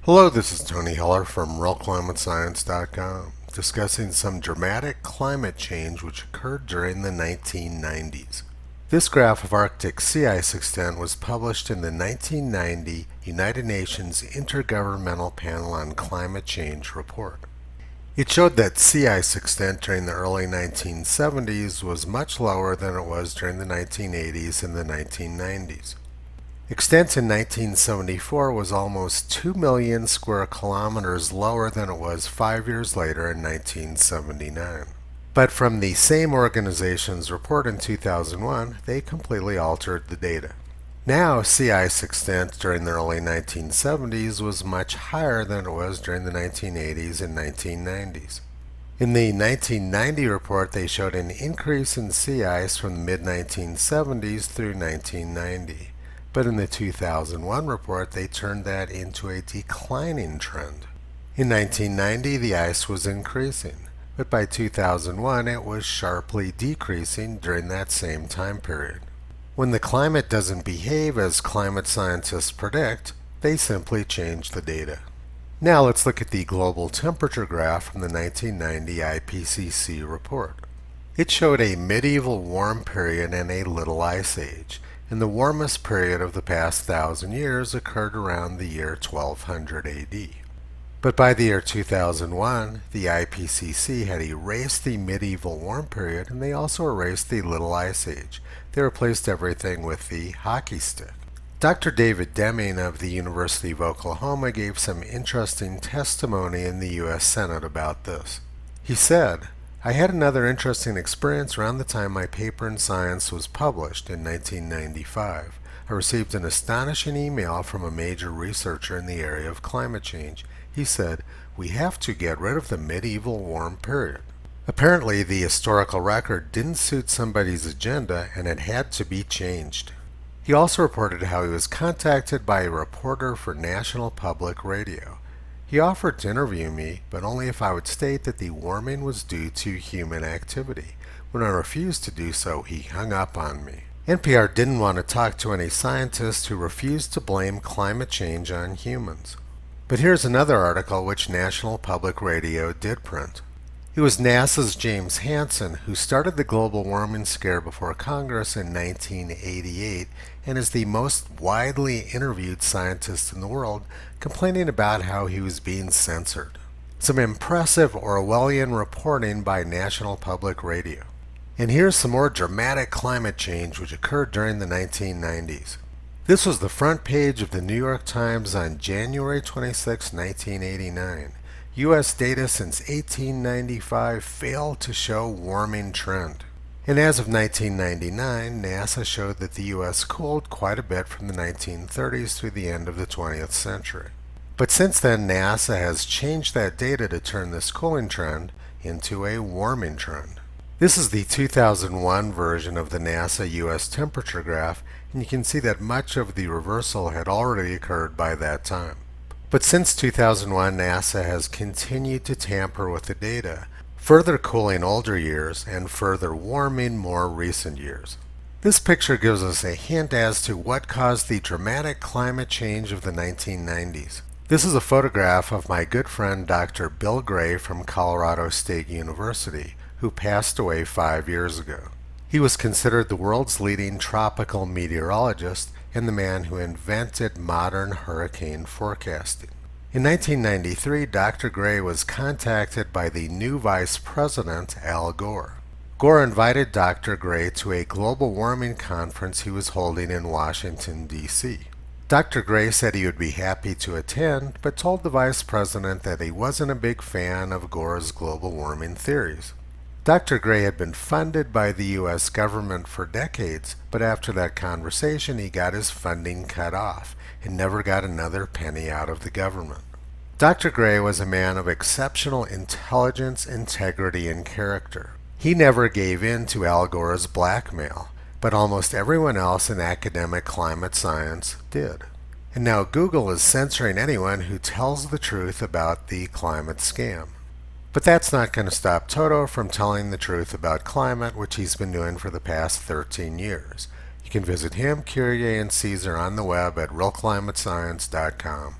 Hello, this is Tony Heller from RealClimateScience.com discussing some dramatic climate change which occurred during the 1990s. This graph of Arctic sea ice extent was published in the 1990 United Nations Intergovernmental Panel on Climate Change report. It showed that sea ice extent during the early 1970s was much lower than it was during the 1980s and the 1990s. Extent in 1974 was almost 2 million square kilometers lower than it was 5 years later in 1979. But from the same organization's report in 2001, they completely altered the data. Now, sea ice extent during the early 1970s was much higher than it was during the 1980s and 1990s. In the 1990 report, they showed an increase in sea ice from the mid-1970s through 1990. But in the 2001 report, they turned that into a declining trend. In 1990, the ice was increasing, but by 2001, it was sharply decreasing during that same time period. When the climate doesn't behave as climate scientists predict, they simply change the data. Now let's look at the global temperature graph from the 1990 IPCC report. It showed a medieval warm period and a little ice age, and the warmest period of the past 1,000 years occurred around the year 1200 AD. But by the year 2001, the IPCC had erased the medieval warm period, and they also erased the little ice age. They replaced everything with the hockey stick. Dr. David Deming of the University of Oklahoma gave some interesting testimony in the U.S. Senate about this. He said, "I had another interesting experience around the time my paper in Science was published in 1995. I received an astonishing email from a major researcher in the area of climate change. He said, 'We have to get rid of the medieval warm period.' Apparently, the historical record didn't suit somebody's agenda and it had to be changed." He also reported how he was contacted by a reporter for National Public Radio. He offered to interview me, but only if I would state that the warming was due to human activity. When I refused to do so, he hung up on me. NPR didn't want to talk to any scientists who refused to blame climate change on humans. But here's another article which National Public Radio did print. It was NASA's James Hansen who started the global warming scare before Congress in 1988 and is the most widely interviewed scientist in the world, complaining about how he was being censored. Some impressive Orwellian reporting by National Public Radio. And here's some more dramatic climate change which occurred during the 1990s. This was the front page of the New York Times on January 26, 1989. U.S. data since 1895 failed to show warming trend. And as of 1999, NASA showed that the U.S. cooled quite a bit from the 1930s through the end of the 20th century. But since then, NASA has changed that data to turn this cooling trend into a warming trend. This is the 2001 version of the NASA U.S. temperature graph, and you can see that much of the reversal had already occurred by that time. But since 2001, NASA has continued to tamper with the data, further cooling older years and further warming more recent years. This picture gives us a hint as to what caused the dramatic climate change of the 1990s. This is a photograph of my good friend Dr. Bill Gray from Colorado State University, who passed away 5 years ago. He was considered the world's leading tropical meteorologist and the man who invented modern hurricane forecasting. In 1993, Dr. Gray was contacted by the new Vice President, Al Gore. Gore invited Dr. Gray to a global warming conference he was holding in Washington, D.C. Dr. Gray said he would be happy to attend, but told the Vice President that he wasn't a big fan of Gore's global warming theories. Dr. Gray had been funded by the U.S. government for decades, but after that conversation he got his funding cut off and never got another penny out of the government. Dr. Gray was a man of exceptional intelligence, integrity, and character. He never gave in to Al Gore's blackmail, but almost everyone else in academic climate science did. And now Google is censoring anyone who tells the truth about the climate scam. But that's not going to stop Toto from telling the truth about climate, which he's been doing for the past 13 years. You can visit him, Curie, and Caesar on the web at realclimatescience.com.